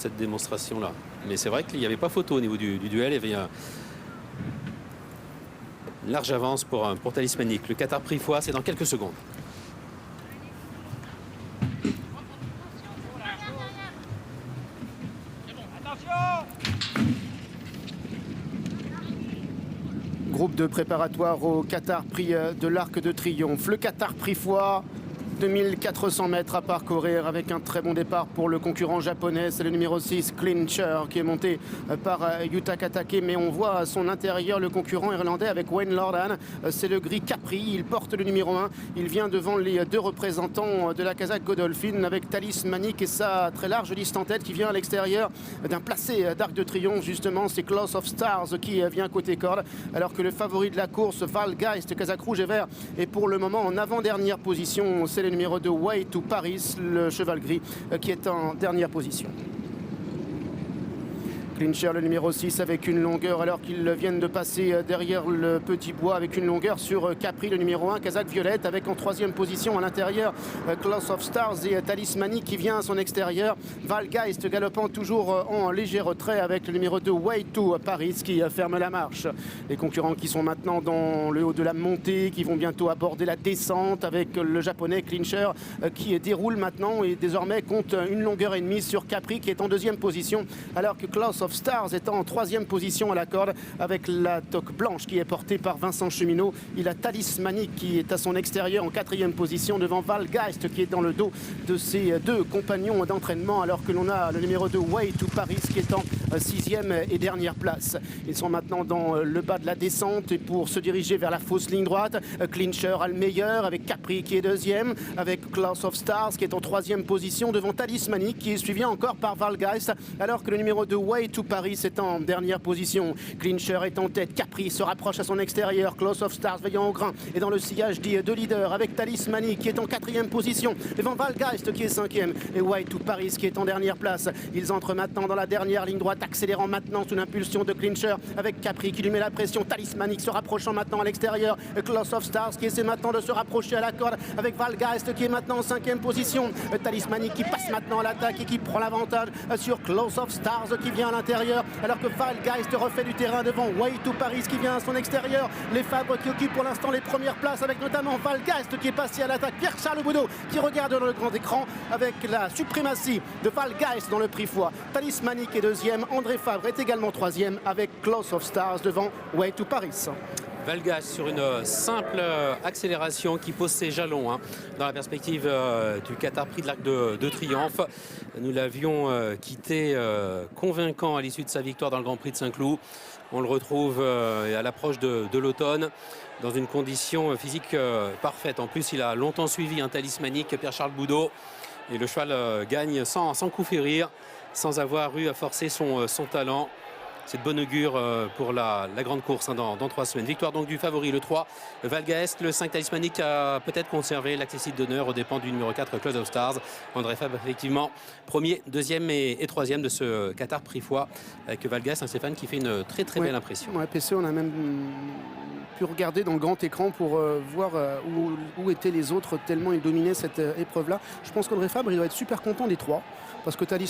cette démonstration-là. Mais c'est vrai qu'il n'y avait pas photo au niveau du duel. Il y avait une large avance pour Talismanic. Le Qatar Prix Foix, c'est dans quelques secondes. Groupe de préparatoire au Qatar Prix de l'Arc de Triomphe. Le Qatar Prix Foix, 2400 mètres à parcourir avec un très bon départ pour le concurrent japonais. C'est le numéro 6, Clincher, qui est monté par Yuta Katake. Mais on voit à son intérieur le concurrent irlandais avec Wayne Lordan. C'est le gris Capri. Il porte le numéro 1. Il vient devant les deux représentants de la Kazakh Godolphin avec Talismanic et sa très large liste en tête qui vient à l'extérieur d'un placé d'Arc de Triomphe. Justement, c'est Claws of Stars qui vient côté corde. Alors que le favori de la course, Valgeist, Kazakh rouge et vert, est pour le moment en avant-dernière position. C'est le numéro 2, Way to Paris, le cheval gris, qui est en dernière position. Clincher, le numéro 6, avec une longueur, alors qu'ils viennent de passer derrière le petit bois, avec une longueur sur Capri, le numéro 1, Kazakh Violette, avec en troisième position à l'intérieur Claws of Stars et Talismanic qui vient à son extérieur. Valgeist galopant toujours en léger retrait avec le numéro 2, Way to Paris, qui ferme la marche. Les concurrents qui sont maintenant dans le haut de la montée, qui vont bientôt aborder la descente avec le japonais Clincher qui déroule maintenant et désormais compte une longueur et demie sur Capri qui est en deuxième position, alors que Claws of Stars étant en troisième position à la corde avec la toque blanche qui est portée par Vincent Cheminot. Il a Talismanic qui est à son extérieur en quatrième position devant Valgeist qui est dans le dos de ses deux compagnons d'entraînement, alors que l'on a le numéro 2, Way to Paris, qui est en sixième et dernière place. Ils sont maintenant dans le bas de la descente et pour se diriger vers la fausse ligne droite. Clincher a le meilleur avec Capri qui est deuxième, avec Claws of Stars qui est en troisième position devant Talismanic qui est suivi encore par Valgeist, alors que le numéro 2, Way to Paris, est en dernière position. Clincher est en tête, Capri se rapproche à son extérieur, Claws of Stars veillant au grain et dans le sillage dit de leader avec Talismanic qui est en quatrième position devant Valgeist qui est cinquième et Way to Paris qui est en dernière place. Ils entrent maintenant dans la dernière ligne droite, accélérant maintenant sous l'impulsion de Clincher avec Capri qui lui met la pression. Talismanic se rapprochant maintenant à l'extérieur, Claws of Stars qui essaie maintenant de se rapprocher à la corde avec Valgeist qui est maintenant en cinquième position. Talismanic qui passe maintenant à l'attaque et qui prend l'avantage sur Claws of Stars qui vient à l'intérieur, alors que Valgeist refait du terrain devant Way to Paris qui vient à son extérieur. Les Fabres qui occupent pour l'instant les premières places avec notamment Valgeist qui est passé à l'attaque. Pierre-Charles Boudot qui regarde dans le grand écran avec la suprématie de Valgeist dans le Prix Foix. Talismanic est deuxième, André Fabre est également troisième avec Claws of Stars devant Way to Paris. Valgeist sur une simple accélération qui pose ses jalons dans la perspective du Qatar Prix de l'Arc de Triomphe. Nous l'avions quitté convaincant à l'issue de sa victoire dans le Grand Prix de Saint-Cloud. On le retrouve à l'approche de l'automne dans une condition physique parfaite. En plus, il a longtemps suivi un Talismanic, Pierre-Charles Boudot. Et le cheval gagne sans coup férir, sans avoir eu à forcer son talent. C'est de bon augure pour la grande course dans 3 semaines. Victoire donc du favori, le 3, Valgeist. Le 5, Talismanic a peut-être conservé l'accessible d'honneur aux dépens du numéro 4, Claws of Stars. André Fabre, effectivement, premier, deuxième et troisième de ce Qatar Prix Foix, avec Valgeist, Stéphane, qui fait une très belle impression. Ouais, PC, on a même pu regarder dans le grand écran pour voir où étaient les autres, tellement ils dominaient cette épreuve-là. Je pense qu'André Fabre, il doit être super content des 3, parce que Talismanic